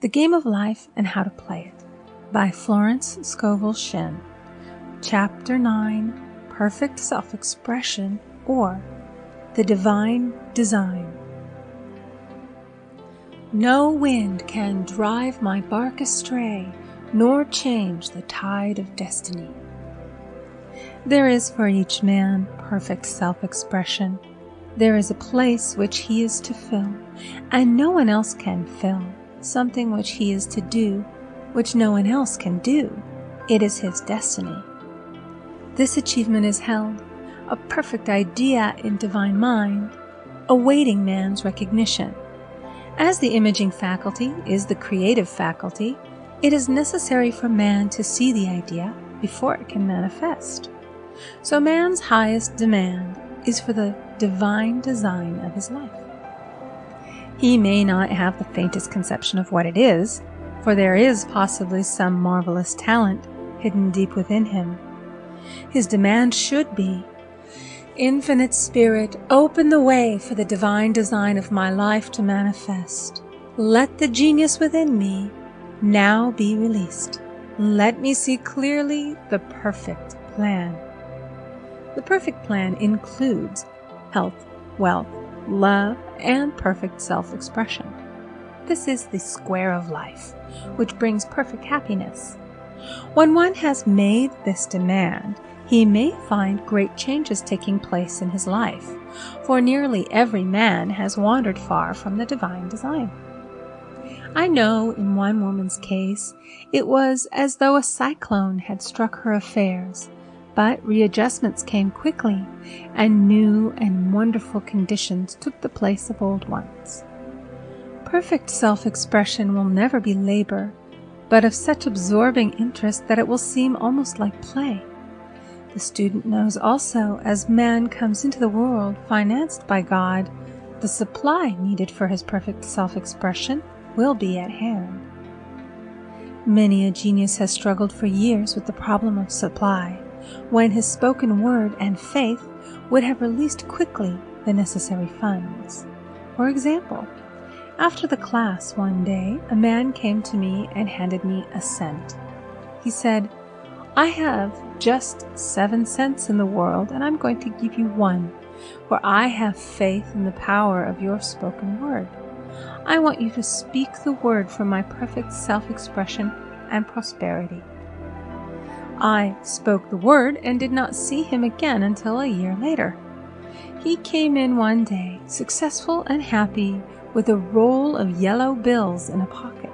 The Game of Life and How to Play It by Florence Scovel Shinn. Chapter 9, Perfect Self-Expression, or The Divine Design. No wind can drive my bark astray, nor change the tide of destiny. There is for each man perfect self-expression. There is a place which he is to fill, and no one else can fill. Something which he is to do, which no one else can do. It is his destiny. This achievement is held, a perfect idea in divine mind, awaiting man's recognition. As the imaging faculty is the creative faculty, it is necessary for man to see the idea before it can manifest. So man's highest demand is for the divine design of his life. He may not have the faintest conception of what it is, for there is possibly some marvelous talent hidden deep within him. His demand should be, Infinite Spirit, open the way for the divine design of my life to manifest. Let the genius within me now be released. Let me see clearly the perfect plan. The perfect plan includes health, wealth, love, and perfect self-expression. This is the square of life, which brings perfect happiness. When one has made this demand, he may find great changes taking place in his life, for nearly every man has wandered far from the divine design. I know in one woman's case, it was as though a cyclone had struck her affairs, but readjustments came quickly, and new and wonderful conditions took the place of old ones. Perfect self-expression will never be labor, but of such absorbing interest that it will seem almost like play. The student knows also, as man comes into the world financed by God, the supply needed for his perfect self-expression will be at hand. Many a genius has struggled for years with the problem of supply, when his spoken word and faith would have released quickly the necessary funds. For example, after the class one day, a man came to me and handed me a cent. He said, "I have just 7 cents in the world, and I'm going to give you 1, for I have faith in the power of your spoken word. I want you to speak the word for my perfect self-expression and prosperity." I spoke the word and did not see him again until a year later. He came in one day, successful and happy, with a roll of yellow bills in a pocket.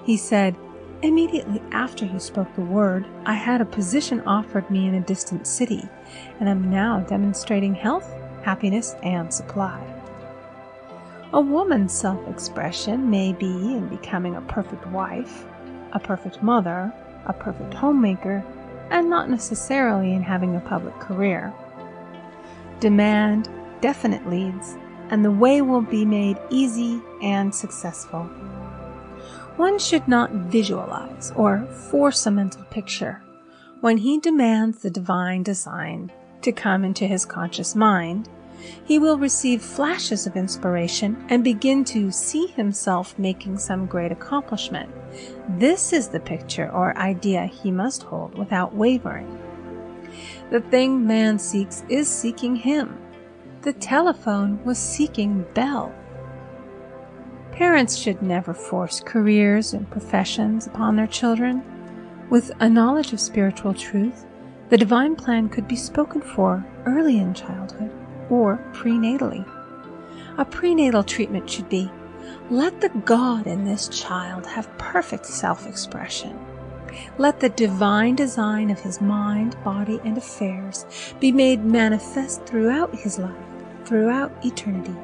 He said, "Immediately after you spoke the word, I had a position offered me in a distant city, and am now demonstrating health, happiness, and supply." A woman's self-expression may be in becoming a perfect wife, a perfect mother, a perfect homemaker, and not necessarily in having a public career. Demand definite leads, and the way will be made easy and successful. One should not visualize or force a mental picture. When he demands the divine design to come into his conscious mind, he will receive flashes of inspiration and begin to see himself making some great accomplishment. This is the picture or idea he must hold without wavering. The thing man seeks is seeking him. The telephone was seeking Bell. Parents should never force careers and professions upon their children. With a knowledge of spiritual truth, the divine plan could be spoken for early in childhood or prenatally. A prenatal treatment should be, let the God in this child have perfect self-expression. Let the divine design of his mind, body, and affairs be made manifest throughout his life, throughout eternity.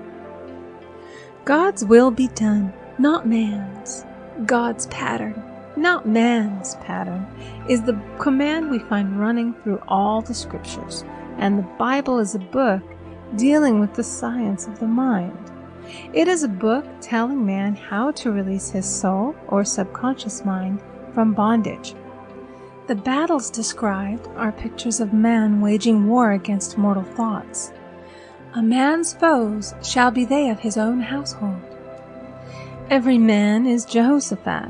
God's will be done, not man's. God's pattern, not man's pattern, is the command we find running through all the scriptures, and the Bible is a book dealing with the science of the mind. It is a book telling man how to release his soul or subconscious mind from bondage. The battles described are pictures of man waging war against mortal thoughts. A man's foes shall be they of his own household. Every man is Jehoshaphat,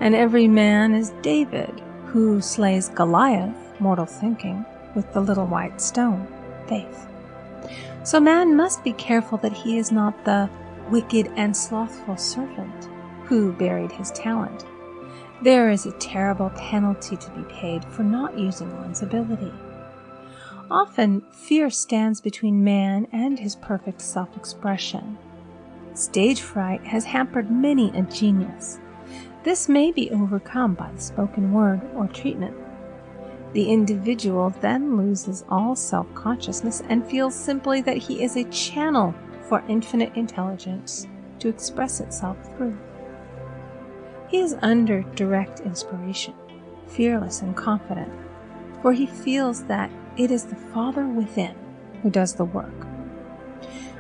and every man is David, who slays Goliath, mortal thinking, with the little white stone, faith. So man must be careful that he is not the wicked and slothful servant who buried his talent. There is a terrible penalty to be paid for not using one's ability. Often, fear stands between man and his perfect self-expression. Stage fright has hampered many a genius. This may be overcome by the spoken word or treatment. The individual then loses all self-consciousness and feels simply that he is a channel for infinite intelligence to express itself through. He is under direct inspiration, fearless and confident, for he feels that it is the Father within who does the work.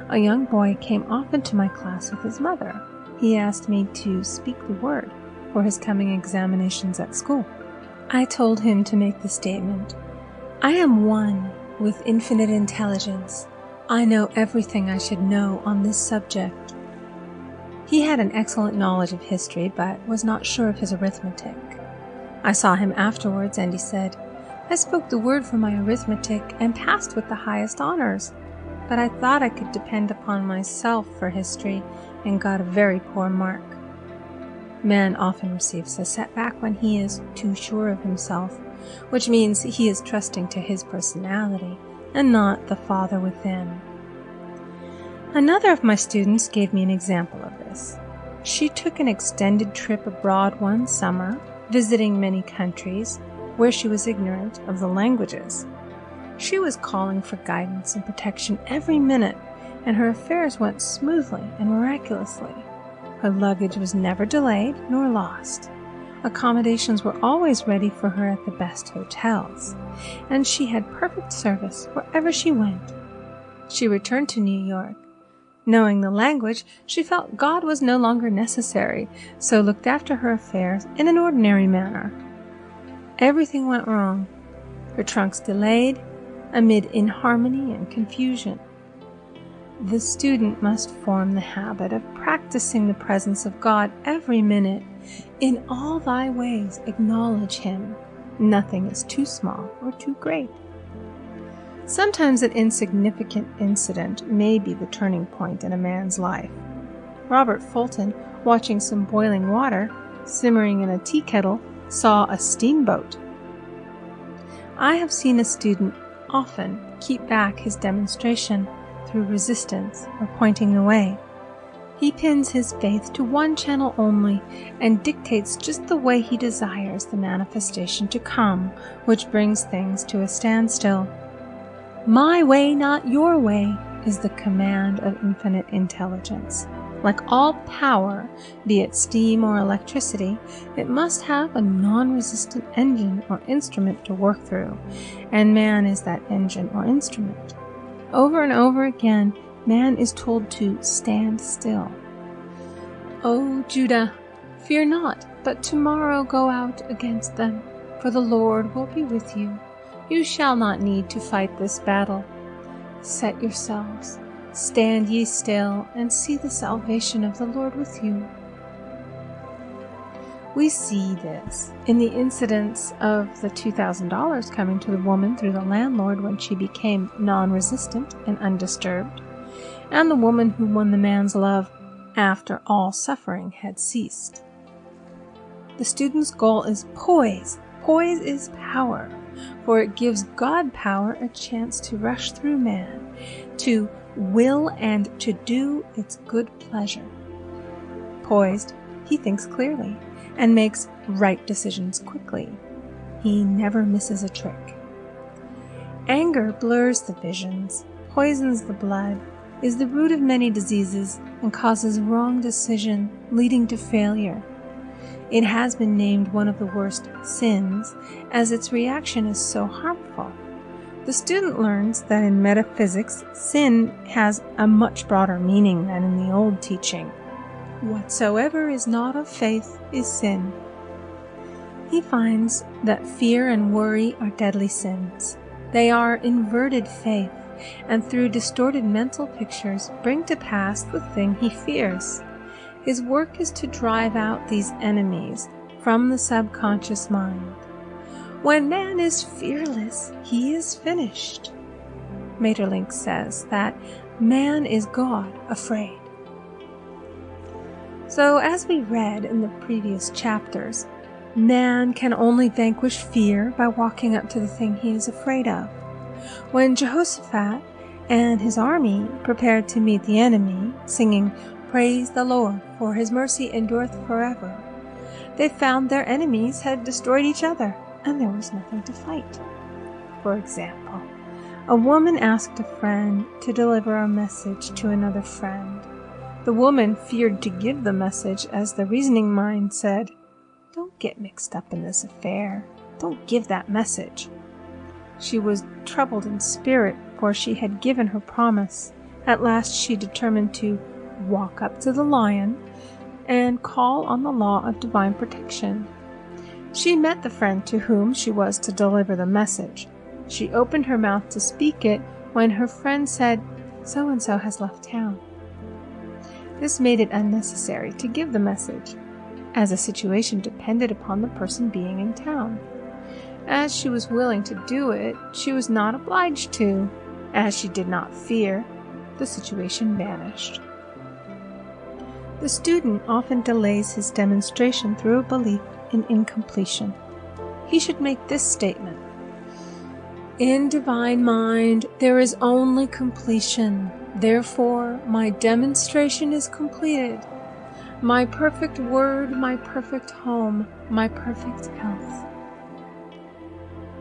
A young boy came often to my class with his mother. He asked me to speak the word for his coming examinations at school. I told him to make the statement, "I am one with infinite intelligence. I know everything I should know on this subject." He had an excellent knowledge of history, but was not sure of his arithmetic. I saw him afterwards, and he said, "I spoke the word for my arithmetic and passed with the highest honors, but I thought I could depend upon myself for history and got a very poor mark." Man often receives a setback when he is too sure of himself, which means he is trusting to his personality and not the Father within. Another of my students gave me an example of this. She took an extended trip abroad one summer, visiting many countries where she was ignorant of the languages. She was calling for guidance and protection every minute, and her affairs went smoothly and miraculously. Her luggage was never delayed nor lost. Accommodations were always ready for her at the best hotels, and she had perfect service wherever she went. She returned to New York. Knowing the language, she felt God was no longer necessary, so looked after her affairs in an ordinary manner. Everything went wrong. Her trunks delayed, amid inharmony and confusion. The student must form the habit of practicing the presence of God every minute. In all thy ways acknowledge him. Nothing is too small or too great. Sometimes an insignificant incident may be the turning point in a man's life. Robert Fulton, watching some boiling water simmering in a tea kettle, saw a steamboat. I have seen a student often keep back his demonstration through resistance or pointing the way. He pins his faith to one channel only and dictates just the way he desires the manifestation to come, which brings things to a standstill. "My way, not your way," is the command of infinite intelligence. Like all power, be it steam or electricity, it must have a non-resistant engine or instrument to work through, and man is that engine or instrument. Over and over again, man is told to stand still. "O Judah, fear not, but tomorrow go out against them, for the Lord will be with you. You shall not need to fight this battle. Set yourselves, stand ye still, and see the salvation of the Lord with you." We see this in the incidents of the $2,000 coming to the woman through the landlord when she became non-resistant and undisturbed, and the woman who won the man's love after all suffering had ceased. The student's goal is poise. Poise is power, for it gives God power a chance to rush through man, to will and to do its good pleasure. Poised, he thinks clearly and makes right decisions quickly. He never misses a trick. Anger blurs the visions, poisons the blood, is the root of many diseases, and causes wrong decision, leading to failure. It has been named one of the worst sins, as its reaction is so harmful. The student learns that in metaphysics, sin has a much broader meaning than in the old teaching. Whatsoever is not of faith is sin. He finds that fear and worry are deadly sins. They are inverted faith, and through distorted mental pictures bring to pass the thing he fears. His work is to drive out these enemies from the subconscious mind. When man is fearless, he is finished. Maeterlinck says that man is God afraid. So, as we read in the previous chapters, man can only vanquish fear by walking up to the thing he is afraid of. When Jehoshaphat and his army prepared to meet the enemy, singing, "Praise the Lord, for his mercy endureth forever," they found their enemies had destroyed each other, and there was nothing to fight. For example, a woman asked a friend to deliver a message to another friend. The woman feared to give the message, as the reasoning mind said, "Don't get mixed up in this affair. Don't give that message." She was troubled in spirit, for she had given her promise. At last she determined to walk up to the lion and call on the law of divine protection. She met the friend to whom she was to deliver the message. She opened her mouth to speak it when her friend said, "So-and-so has left town." This made it unnecessary to give the message, as the situation depended upon the person being in town. As she was willing to do it, she was not obliged to. As she did not fear, the situation vanished. The student often delays his demonstration through a belief in incompletion. He should make this statement: "In divine mind, there is only completion. Therefore, my demonstration is completed. My perfect word, my perfect home, my perfect health."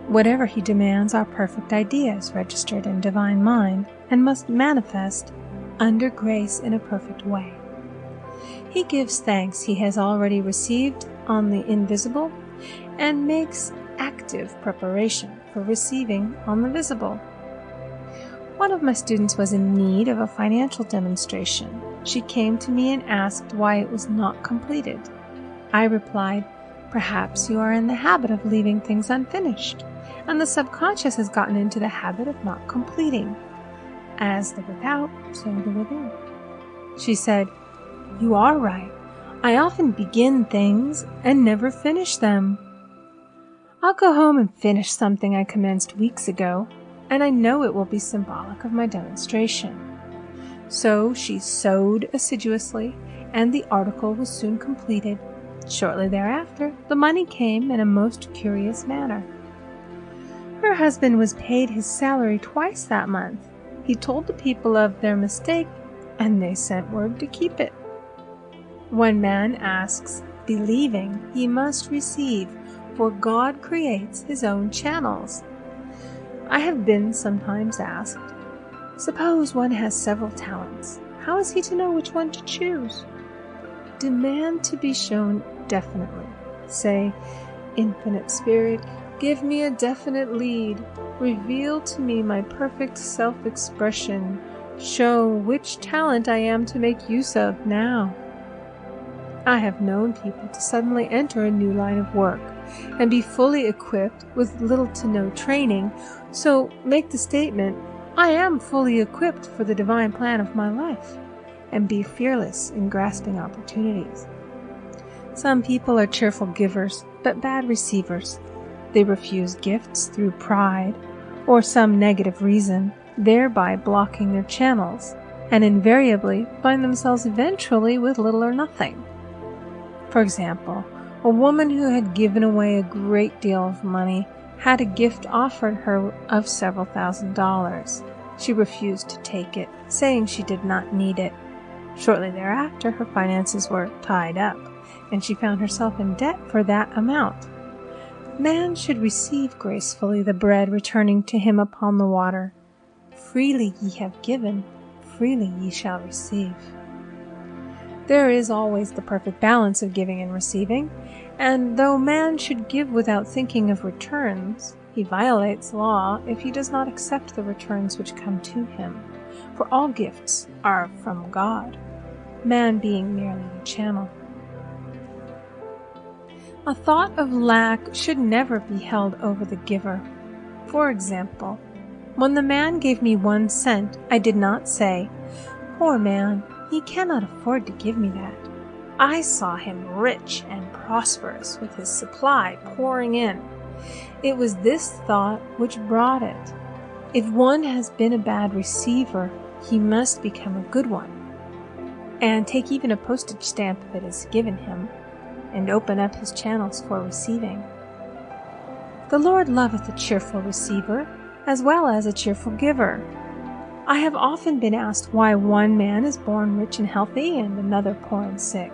Whatever he demands are perfect ideas registered in divine mind and must manifest under grace in a perfect way. He gives thanks he has already received on the invisible and makes active preparation for receiving on the visible. One of my students was in need of a financial demonstration. She came to me and asked why it was not completed. I replied, "Perhaps you are in the habit of leaving things unfinished, and the subconscious has gotten into the habit of not completing. As the without, so the within." She said, "You are right. I often begin things and never finish them. I'll go home and finish something I commenced weeks ago, and I know it will be symbolic of my demonstration." So she sewed assiduously, and the article was soon completed. Shortly thereafter, the money came in a most curious manner. Her husband was paid his salary twice that month. He told the people of their mistake, and they sent word to keep it. When man asks, believing, he must receive, for God creates his own channels. I have been sometimes asked, suppose one has several talents, how is he to know which one to choose? Demand to be shown definitely. Say, "Infinite Spirit, give me a definite lead. Reveal to me my perfect self-expression. Show which talent I am to make use of now." I have known people to suddenly enter a new line of work and be fully equipped with little to no training, so make the statement, "I am fully equipped for the divine plan of my life," and be fearless in grasping opportunities. Some people are cheerful givers, but bad receivers. They refuse gifts through pride or some negative reason, thereby blocking their channels, and invariably find themselves eventually with little or nothing. For example, a woman who had given away a great deal of money had a gift offered her of several $1,000s. She refused to take it, saying she did not need it. Shortly thereafter, her finances were tied up, and she found herself in debt for that amount. Man should receive gracefully the bread returning to him upon the water. Freely ye have given, freely ye shall receive. There is always the perfect balance of giving and receiving, and though man should give without thinking of returns, he violates law if he does not accept the returns which come to him, for all gifts are from God, man being merely the channel. A thought of lack should never be held over the giver. For example, when the man gave me 1 cent, I did not say, "Poor man, he cannot afford to give me that." I saw him rich and prosperous with his supply pouring in. It was this thought which brought it. If one has been a bad receiver, he must become a good one, and take even a postage stamp that is given him, and open up his channels for receiving. The Lord loveth a cheerful receiver, as well as a cheerful giver. I have often been asked why one man is born rich and healthy and another poor and sick.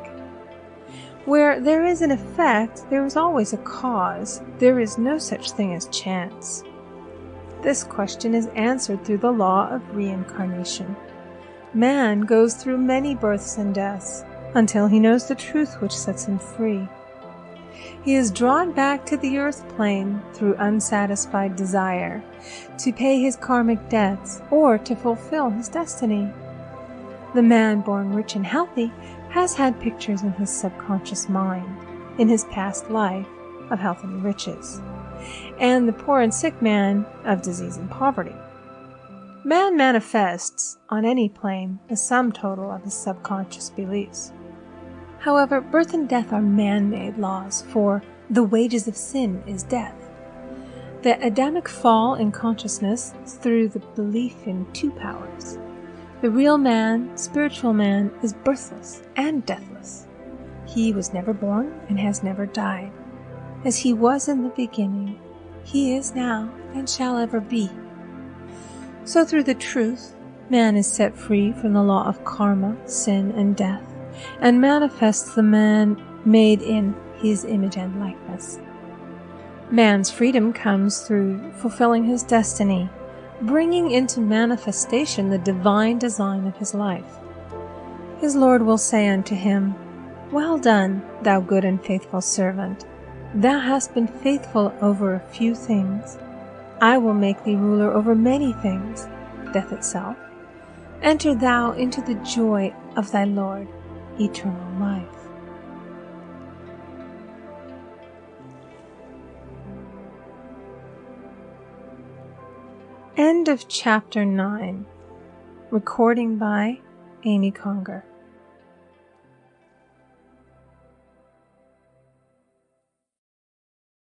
Where there is an effect, there is always a cause. There is no such thing as chance. This question is answered through the law of reincarnation. Man goes through many births and deaths until he knows the truth which sets him free. He is drawn back to the earth plane through unsatisfied desire, to pay his karmic debts or to fulfill his destiny. The man born rich and healthy has had pictures in his subconscious mind, in his past life, of health and riches, and the poor and sick man of disease and poverty. Man manifests on any plane the sum total of his subconscious beliefs. However, birth and death are man-made laws, for the wages of sin is death. The Adamic fall in consciousness is through the belief in two powers. The real man, spiritual man, is birthless and deathless. He was never born and has never died. As he was in the beginning, he is now and shall ever be. So through the truth, man is set free from the law of karma, sin, and death, and manifests the man made in his image and likeness. Man's freedom comes through fulfilling his destiny, bringing into manifestation the divine design of his life. His Lord will say unto him, "Well done, thou good and faithful servant. Thou hast been faithful over a few things. I will make thee ruler over many things, death itself. Enter thou into the joy of thy Lord, eternal life." End of Chapter 9. Recording by Amy Conger.